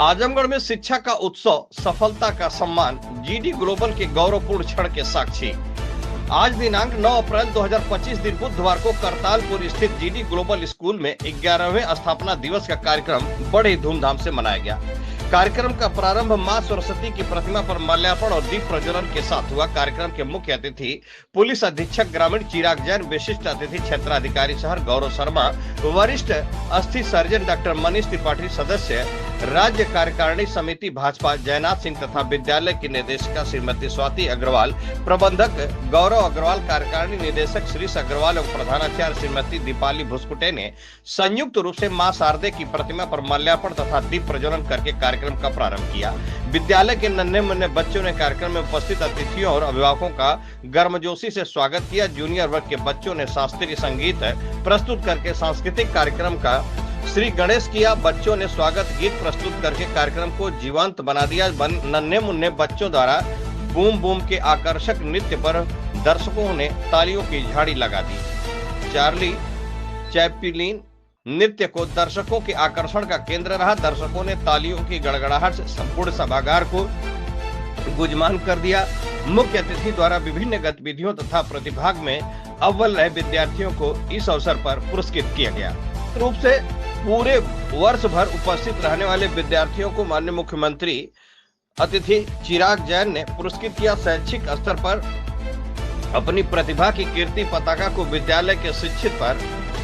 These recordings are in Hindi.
आजमगढ़ में शिक्षा का उत्सव, सफलता का सम्मान, जीडी ग्लोबल के गौरवपूर्ण क्षण के साक्षी। आज दिनांक 9 अप्रैल 2025 दिन बुधवार को करतालपुर स्थित जीडी ग्लोबल स्कूल में 11वें स्थापना दिवस का कार्यक्रम बड़े धूमधाम से मनाया गया। कार्यक्रम का प्रारंभ मां सरस्वती की प्रतिमा पर माल्यार्पण और दीप प्रज्वलन के साथ हुआ। कार्यक्रम के मुख्य अतिथि पुलिस अधीक्षक ग्रामीण चिराग जैन, विशिष्ट अतिथि क्षेत्राधिकारी शहर गौरव शर्मा, वरिष्ठ अस्थि सर्जन डॉक्टर मनीष त्रिपाठी, सदस्य राज्य कार्यकारिणी समिति भाजपा जयनाथ सिंह तथा विद्यालय की निदेशिका श्रीमती स्वाति अग्रवाल, प्रबंधक गौरव अग्रवाल, कार्यकारिणी निदेशक श्रीश अग्रवाल एवं प्रधानाचार्य श्रीमती दीपाली भुस्कुटे ने संयुक्त रूप से मां शारदे की प्रतिमा पर माल्यार्पण तथा दीप प्रज्वलन करके कार्यक्रम का प्रारंभ किया। विद्यालय के नन्हे मुन्ने बच्चों ने कार्यक्रम में उपस्थित अतिथियों और अभिभावकों का गर्मजोशी से स्वागत किया। जूनियर वर्ग के बच्चों ने शास्त्रीय संगीत प्रस्तुत करके सांस्कृतिक कार्यक्रम का श्री गणेश किया। बच्चों ने स्वागत गीत प्रस्तुत करके कार्यक्रम को जीवंत बना दिया। नन्हे मुन्ने बच्चों द्वारा बूम बूम के आकर्षक नृत्य पर दर्शकों ने तालियों की झाड़ी लगा दी। चार्ली चैपलिन नृत्य को दर्शकों के आकर्षण का केंद्र रहा। दर्शकों ने तालियों की गड़गड़ाहट से संपूर्ण सभागार को गुंजमान कर दिया। मुख्य अतिथि द्वारा विभिन्न गतिविधियों तथा प्रतिभाग में अव्वल रहे विद्यार्थियों को इस अवसर पर पुरस्कृत किया गया। रूप से पूरे वर्ष भर उपस्थित रहने वाले विद्यार्थियों को माननीय मुख्यमंत्री अतिथि चिराग जैन ने पुरस्कृत किया। शैक्षिक स्तर पर अपनी प्रतिभा की कीर्ति पताका को विद्यालय के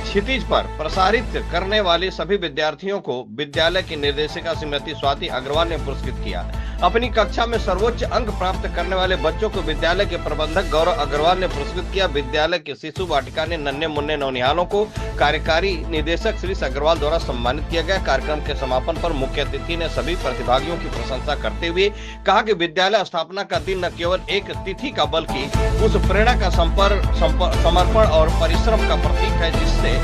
क्षितिज पर प्रसारित करने वाले सभी विद्यार्थियों को विद्यालय की निर्देशिका श्रीमती स्वाति अग्रवाल ने पुरस्कृत किया। अपनी कक्षा में सर्वोच्च अंक प्राप्त करने वाले बच्चों को विद्यालय के प्रबंधक गौरव अग्रवाल ने पुरस्कृत किया। विद्यालय के शिशु वाटिका ने नन्हे मुन्ने नौनिहालों को कार्यकारी निदेशक श्री अग्रवाल द्वारा सम्मानित किया गया। कार्यक्रम के समापन पर मुख्य अतिथि ने सभी प्रतिभागियों की प्रशंसा करते हुए कहा कि विद्यालय स्थापना का दिन न केवल एक तिथि का बल्कि उस प्रेरणा का समर्पण और परिश्रम का प्रतीक है जिसने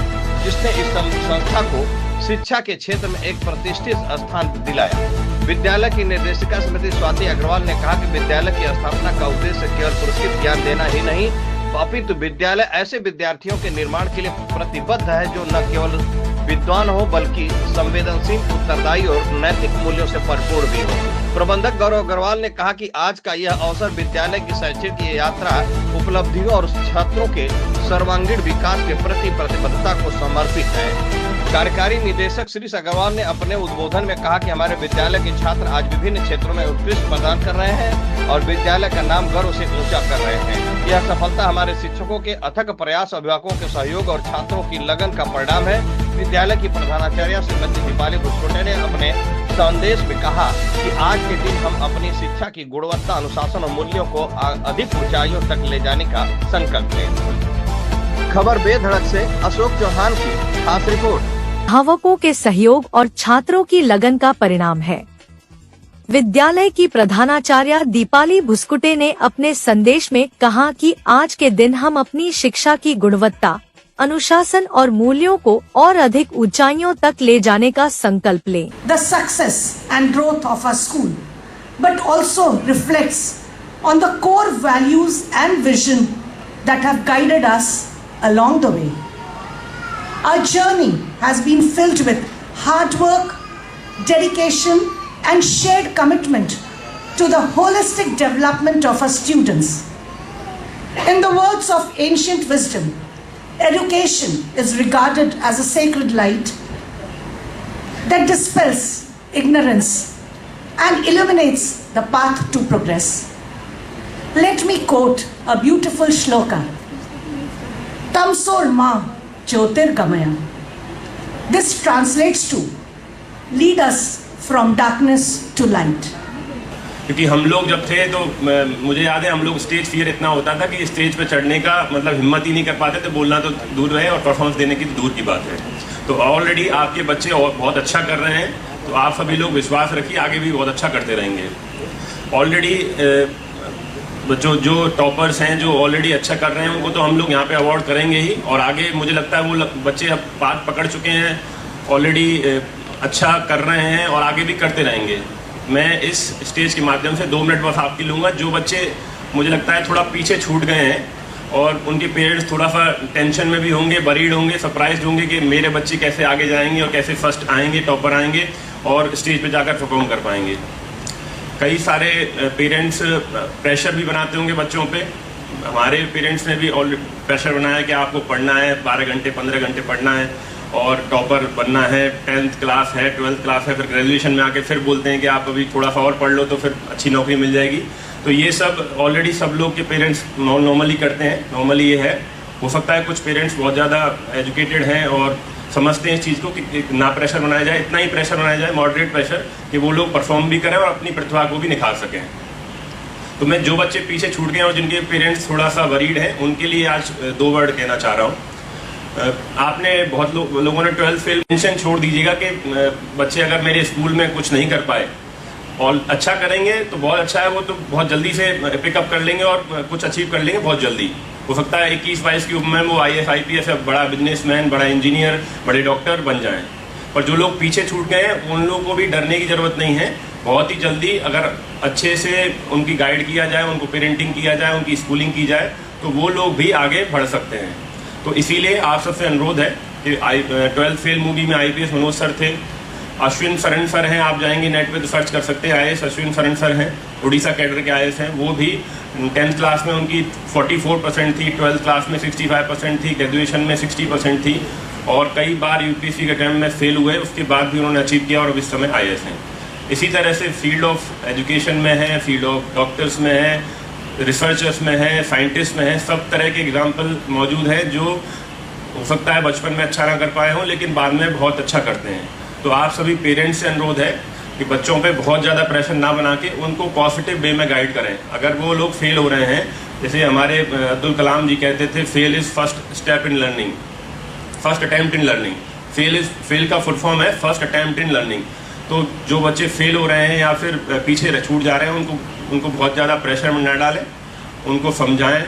इस संस्था को शिक्षा के क्षेत्र में एक प्रतिष्ठित स्थान दिलाया। विद्यालय की निर्देशिका श्रीमती स्वाति अग्रवाल ने कहा कि विद्यालय की स्थापना का उद्देश्य केवल पुरस्कृत ज्ञान देना ही नहीं, अपितु विद्यालय ऐसे विद्यार्थियों के निर्माण के लिए प्रतिबद्ध है जो न केवल विद्वान हो बल्कि संवेदनशील, उत्तरदायी और नैतिक मूल्यों से भरपूर भी हो। प्रबंधक गौरव अग्रवाल ने कहा कि आज का यह अवसर विद्यालय की शैक्षिक यात्रा, उपलब्धियों और छात्रों के सर्वांगीण विकास के प्रति प्रतिबद्धता को समर्पित है। कार्यकारी निदेशक श्री अग्रवाल ने अपने उद्बोधन में कहा कि हमारे विद्यालय के छात्र आज विभिन्न क्षेत्रों में उत्कृष्ट प्रदान कर रहे हैं और विद्यालय का नाम गर्व से ऊंचा कर रहे हैं। यह सफलता हमारे शिक्षकों के अथक प्रयास, अभिभावकों के सहयोग और छात्रों की लगन का परिणाम है। विद्यालय की प्रधानाचार्य श्रीमती दीपाली भुस्कुटे ने अपने संदेश में कहा कि आज के दिन हम अपनी शिक्षा की गुणवत्ता, अनुशासन और मूल्यों को अधिक ऊंचाइयों तक ले जाने का संकल्प लें। खबर बेधड़क से अशोक चौहान की खास रिपोर्ट। अभिभावकों के सहयोग और छात्रों की लगन का परिणाम है। विद्यालय की प्रधानाचार्य दीपाली भुस्कुटे ने अपने संदेश में कहा कि आज के दिन हम अपनी शिक्षा की गुणवत्ता, अनुशासन और मूल्यों को और अधिक ऊंचाइयों तक ले जाने का संकल्प लें। The success and growth of our school, but also reflects on the core values and vision that have guided us along the way. Our journey has been filled with hard work, dedication, and shared commitment to the holistic development of our students. In the words of ancient wisdom, education is regarded as a sacred light that dispels ignorance and illuminates the path to progress. Let me quote a beautiful shloka. Tamsor ma Jyotirgamaya. This translates to lead us from darkness to light. क्योंकि हम लोग जब थे तो मुझे याद है हम लोग स्टेज फियर इतना होता था कि स्टेज पे चढ़ने का मतलब हिम्मत ही नहीं कर पाते थे, बोलना तो दूर रहे और परफॉर्मेंस देने की दूर की बात है। तो ऑलरेडी आपके बच्चे और बहुत अच्छा कर रहे हैं, तो आप सभी लोग विश्वास रखिए आगे भी बहुत अच्छा करते रहेंगे। ऑलरेडी जो टॉपर्स हैं, जो ऑलरेडी अच्छा कर रहे हैं, उनको तो हम लोग यहाँ पे अवार्ड करेंगे ही, और आगे मुझे लगता है वो बच्चे अब बात पकड़ चुके हैं, ऑलरेडी अच्छा कर रहे हैं और आगे भी करते रहेंगे। मैं इस स्टेज के माध्यम से 2 मिनट बस आपकी लूँगा। जो बच्चे मुझे लगता है थोड़ा पीछे छूट गए हैं और उनके पेरेंट्स थोड़ा सा टेंशन में भी होंगे, वरीड होंगे, सरप्राइज होंगे कि मेरे बच्चे कैसे आगे जाएंगे और कैसे फर्स्ट आएंगे, टॉपर आएंगे, और स्टेज पे जाकर परफॉर्म कर पाएंगे। कई सारे पेरेंट्स प्रेशर भी बनाते होंगे बच्चों पे। हमारे पेरेंट्स ने भी ऑलरेडी प्रेशर बनाया कि आपको पढ़ना है, 12 घंटे 15 घंटे पढ़ना है और टॉपर बनना है। 10th क्लास है, 12th क्लास है, फिर ग्रेजुएशन में आके फिर बोलते हैं कि आप अभी थोड़ा सा और पढ़ लो तो फिर अच्छी नौकरी मिल जाएगी। तो ये सब ऑलरेडी सब लोग के पेरेंट्स नॉर्मली करते हैं। नॉर्मली ये है, हो सकता है कुछ पेरेंट्स बहुत ज़्यादा एजुकेटेड हैं और समझते हैं इस चीज़ को कि ना प्रेशर बनाया जाए, इतना ही प्रेशर बनाया जाए, मॉडरेट प्रेशर, कि वो लोग परफॉर्म भी करें और अपनी प्रतिभा को भी निखार सकें। तो मैं जो बच्चे पीछे छूट गए और जिनके पेरेंट्स थोड़ा सा वरीड हैं, उनके लिए आज 2 वर्ड कहना चाह रहा हूँ। आपने बहुत लोगों ने 12th फेल टेंशन छोड़ दीजिएगा कि बच्चे अगर मेरे स्कूल में कुछ नहीं कर पाए और अच्छा करेंगे तो बहुत अच्छा है, वो तो बहुत जल्दी से पिकअप कर लेंगे और कुछ अचीव कर लेंगे बहुत जल्दी। हो सकता है 21-22 की उम्र में वो IAS IPS बड़ा बिजनेसमैन, बड़ा इंजीनियर, बड़े डॉक्टर बन जाएं। पर जो लोग पीछे छूट गए हैं उन लोगों को भी डरने की ज़रूरत नहीं है। बहुत ही जल्दी अगर अच्छे से उनकी गाइड किया जाए, उनको पेरेंटिंग किया जाए, उनकी स्कूलिंग की जाए, तो वो लोग भी आगे बढ़ सकते हैं। तो इसीलिए आप सबसे अनुरोध है कि 12th फेल मूवी में IPS मनोज सर थे, अश्विन सरन सर हैं, आप जाएंगे नेट पे तो सर्च कर सकते हैं, IAS अश्विन सरन सर हैं, उड़ीसा कैडर के IAS हैं। वो भी 10th क्लास में उनकी 44% थी, 12th क्लास में 65% थी, ग्रेजुएशन में 60% थी और कई बार UPSC के टाइम में फेल हुए, उसके बाद भी उन्होंने अचीव किया और अब इस समय IAS हैं। इसी तरह से फील्ड ऑफ एजुकेशन में है, फील्ड ऑफ डॉक्टर्स में है, रिसर्चर्स में है, साइंटिस्ट में है, सब तरह के एग्जाम्पल मौजूद हैं जो हो सकता है बचपन में अच्छा ना कर पाए हों लेकिन बाद में बहुत अच्छा करते हैं। तो आप सभी पेरेंट्स से अनुरोध है कि बच्चों पे बहुत ज़्यादा प्रेशर ना बना के उनको पॉजिटिव वे में गाइड करें। अगर वो लोग फेल हो रहे हैं, जैसे हमारे अब्दुल कलाम जी कहते थे, fail is first step in learning, first attempt in learning. Fail का फुल फॉर्म है फर्स्ट अटैम्प्ट इन लर्निंग। तो जो बच्चे फेल हो रहे हैं या फिर पीछे छूट जा रहे हैं उनको बहुत ज़्यादा प्रेशर में न डालें, उनको समझाएं,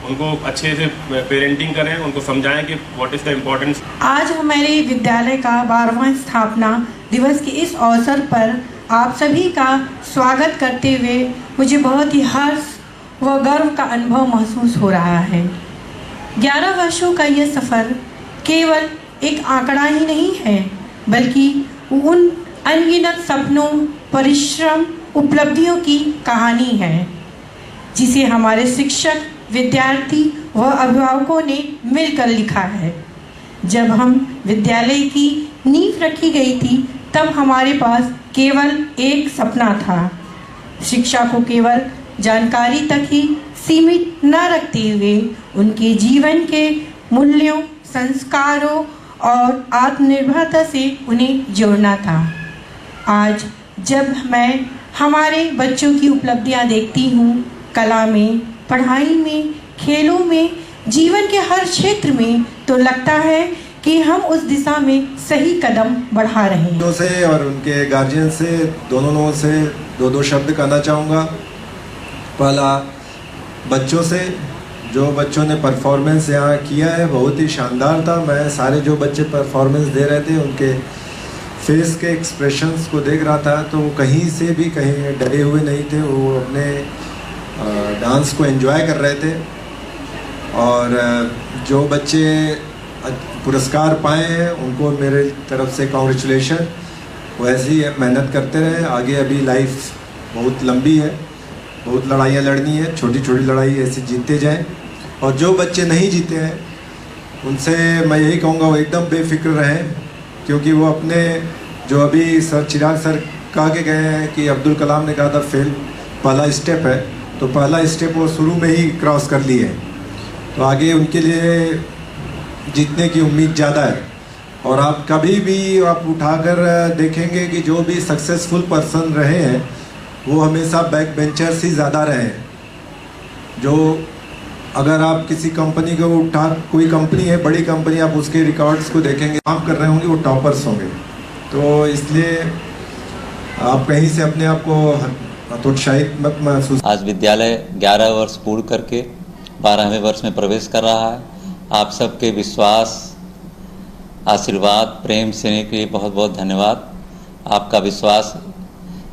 उनको अच्छे से पेरेंटिंग करें, उनको समझाएं कि व्हाट इज़ द इम्पोर्टेंस। आज हमारे विद्यालय का 12वां स्थापना दिवस के इस अवसर पर आप सभी का स्वागत करते हुए मुझे बहुत ही हर्ष व गर्व का अनुभव महसूस हो रहा है। 11 वर्षों का यह सफ़र केवल एक आंकड़ा ही नहीं है, बल्कि उन अनगिनत सपनों, परिश्रम, उपलब्धियों की कहानी है जिसे हमारे शिक्षक, विद्यार्थी व अभिभावकों ने मिलकर लिखा है। जब हम विद्यालय की नींव रखी गई थी तब हमारे पास केवल एक सपना था, शिक्षा को केवल जानकारी तक ही सीमित न रखते हुए उनके जीवन के मूल्यों, संस्कारों और आत्मनिर्भरता से उन्हें जोड़ना था। आज जब मैं हमारे बच्चों की उपलब्धियां देखती हूँ, कला में, पढ़ाई में, खेलों में, जीवन के हर क्षेत्र में, तो लगता है कि हम उस दिशा में सही कदम बढ़ा रहे हैं। से और उनके गार्जियन से दोनों से दो शब्द कहना चाहूँगा। पहला, बच्चों से, जो बच्चों ने परफॉर्मेंस यहाँ किया है बहुत ही शानदार था। मैं सारे जो बच्चे परफॉर्मेंस दे रहे थे उनके फेस के एक्सप्रेशंस को देख रहा था तो कहीं से भी कहीं डरे हुए नहीं थे, वो अपने डांस को एंजॉय कर रहे थे। और जो बच्चे पुरस्कार पाए हैं उनको मेरे तरफ से कॉन्ग्रेचुलेशन। वैसे ही मेहनत करते रहे आगे, अभी लाइफ बहुत लंबी है, बहुत लड़ाइयाँ लड़नी है, छोटी छोटी लड़ाई ऐसे जीतते जाएं। और जो बच्चे नहीं जीते हैं उनसे मैं यही कहूँगा वो एकदम बेफिक्र रहें, क्योंकि वो अपने जो अभी सर चिराग सर कह के गए हैं कि अब्दुल कलाम ने कहा था फेल पहला स्टेप है, तो पहला स्टेप वो शुरू में ही क्रॉस कर लिए हैं। तो आगे उनके लिए जीतने की उम्मीद ज़्यादा है। और आप कभी भी आप उठाकर देखेंगे कि जो भी सक्सेसफुल पर्सन रहे हैं वो हमेशा बैक बेंचर्स ही ज़्यादा रहे हैं। जो अगर आप किसी कंपनी को उठा, कोई कंपनी है बड़ी कंपनी, आप उसके रिकॉर्ड्स को देखेंगे, काम कर रहे होंगे वो टॉपर्स होंगे। तो इसलिए आप कहीं से अपने आप को उत्साहित मत महसूस। आज विद्यालय 11 वर्ष पूर्ण करके 12वें वर्ष में प्रवेश कर रहा है। आप सबके विश्वास, आशीर्वाद, प्रेम देने के लिए बहुत बहुत धन्यवाद। आपका विश्वास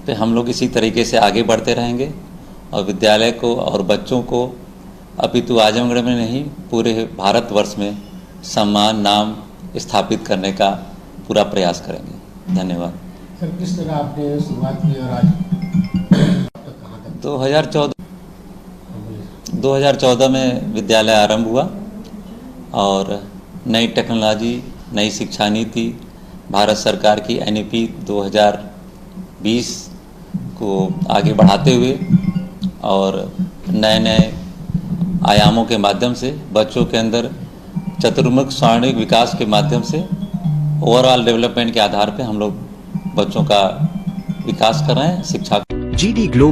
पे हम लोग इसी तरीके से आगे बढ़ते रहेंगे और विद्यालय को और बच्चों को अपितु आजमगढ़ में नहीं पूरे भारतवर्ष में सम्मान, नाम स्थापित करने का पूरा प्रयास करेंगे। धन्यवाद। सर किस तरह आपने शुरुआत की और आज कहाँ तक? 2014 में विद्यालय आरंभ हुआ और नई टेक्नोलॉजी, नई शिक्षा नीति, भारत सरकार की NEP 2020 को आगे बढ़ाते हुए और नए नए आयामों के माध्यम से बच्चों के अंदर चतुर्मुख स्वर्णिक विकास के माध्यम से ओवरऑल डेवलपमेंट के आधार पे हम लोग बच्चों का विकास कर रहे हैं। शिक्षा GD ग्लोबल